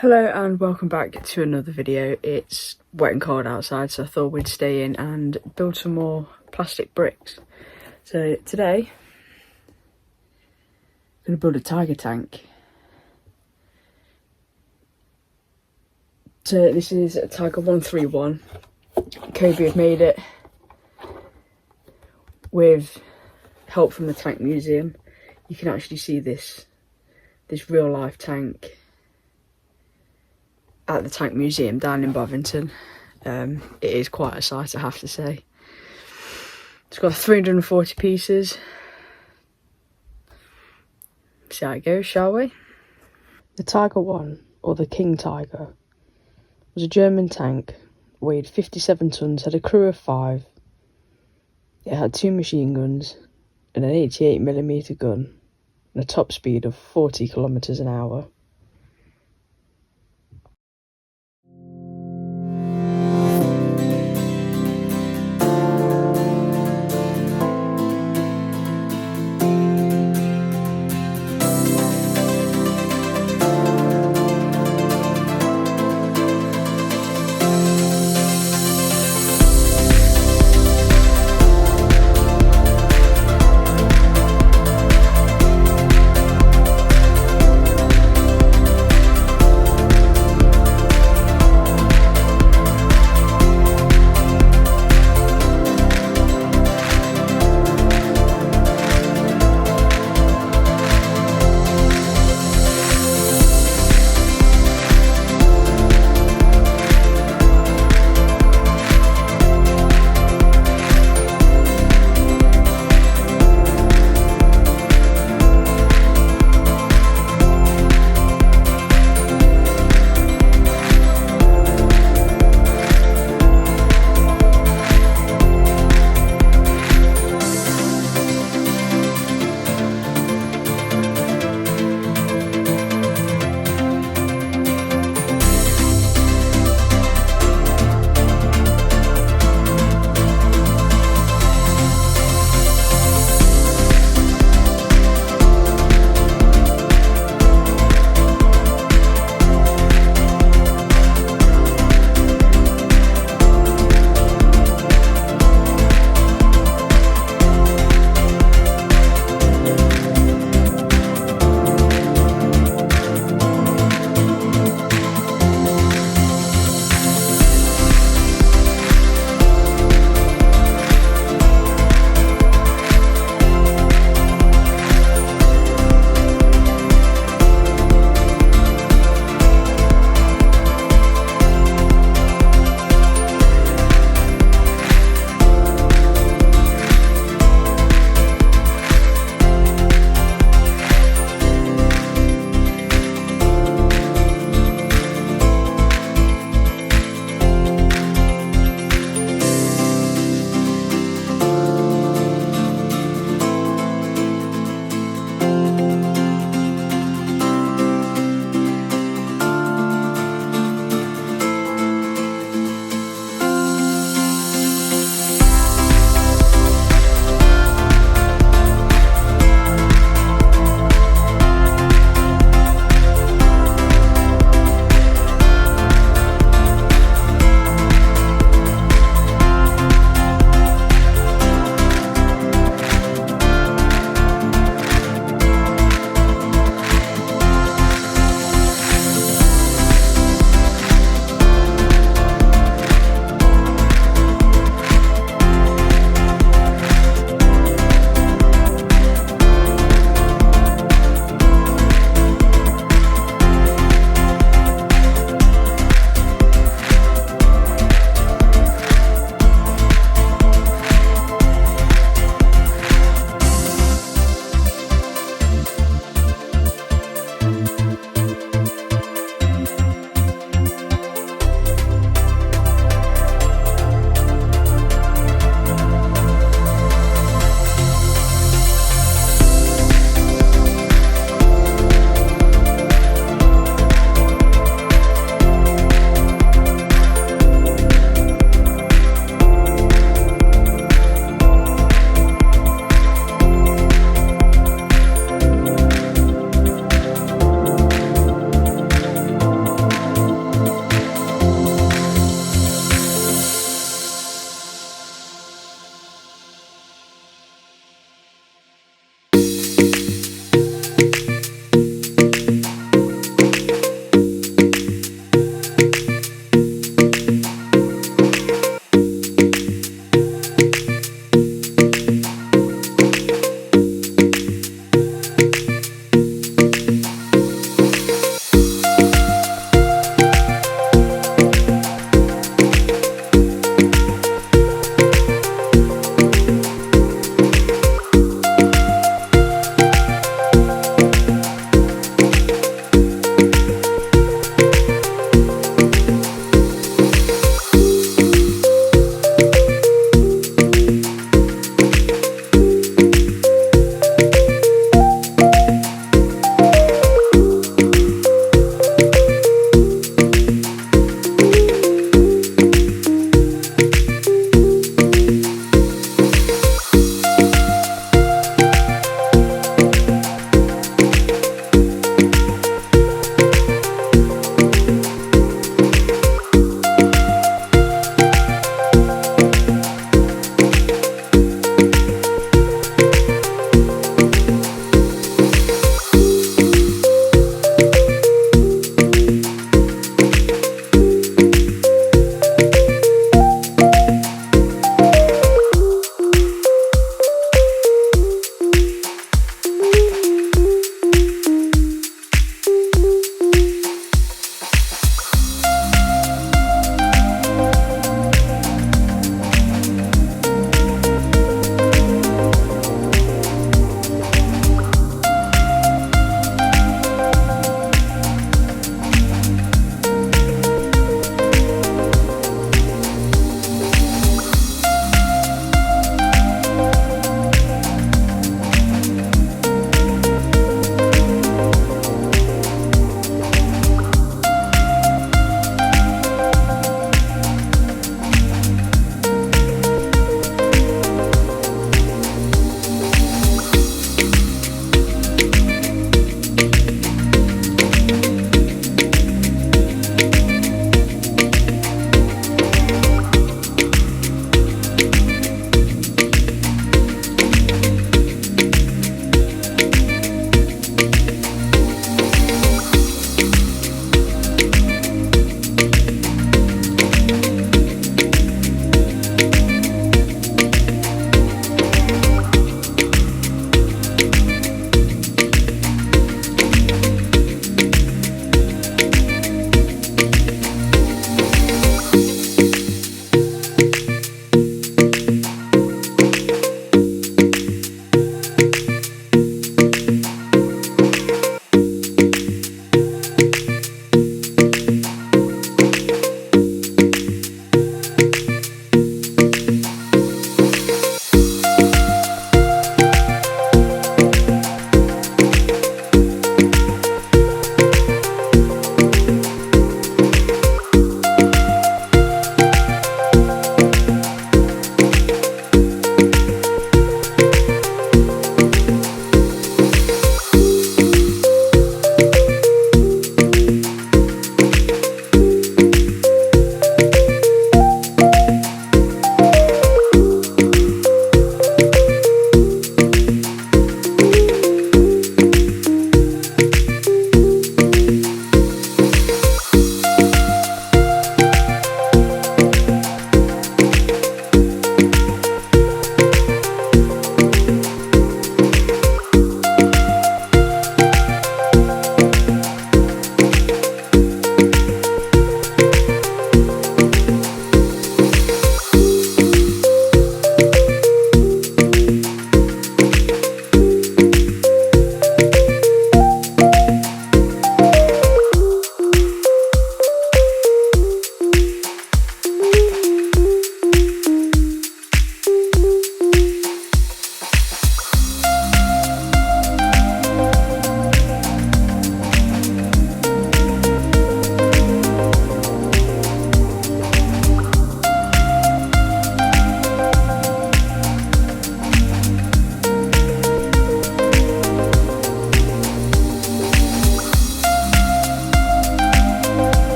Hello and welcome back to another video. It's wet and cold outside, so I thought we'd stay in and build some more plastic bricks. So today, I'm going to build a tiger tank. So this is a Tiger 131. Kobe have made it with help from the Tank Museum. You can actually see this real life tank at the Tank Museum down in Bovington. It is quite a sight, I have to say. It's got 340 pieces. See how it goes, shall we? The Tiger 1, or the King Tiger, was a German tank, weighed 57 tonnes, had a crew of 5. It had 2 machine guns and an 88mm gun and a top speed of 40 kilometres an hour.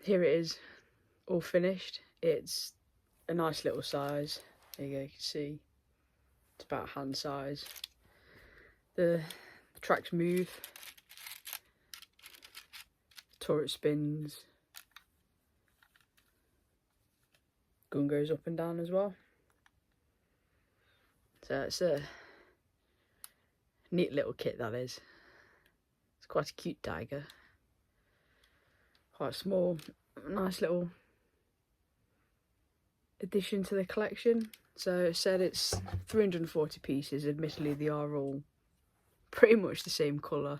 here it is, all finished. It's a nice little size. There you go, you can see it's about hand size. The tracks move, the turret spins, gun goes up and down as well. So it's a neat little kit, that is. It's quite a cute Tiger, quite small, nice little addition to the collection. So it said it's 340 pieces. Admittedly, they are all pretty much the same colour,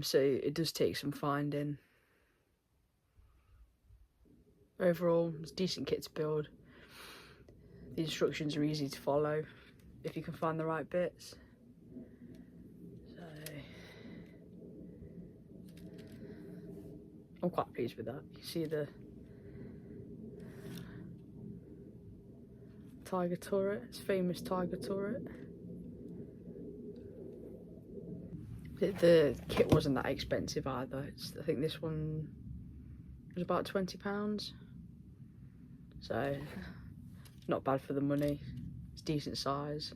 so it does take some finding. Overall, it's a decent kit to build. The instructions are easy to follow if you can find the right bits. So I'm quite pleased with that. You see the Tiger turret, it's famous Tiger turret. The kit wasn't that expensive either. I think this one was about £20. So not bad for the money. It's decent size.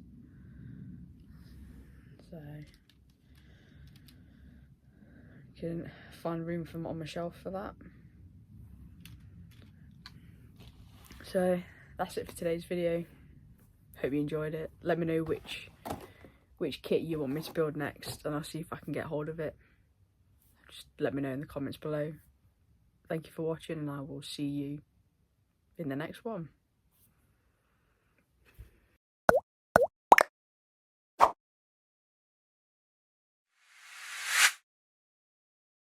So you can find room on my shelf for that. So that's it for today's video. Hope you enjoyed it. Let me know which kit you want me to build next, and I'll see if I can get hold of it. Just let me know in the comments below. Thank you for watching, and I will see you in the next one.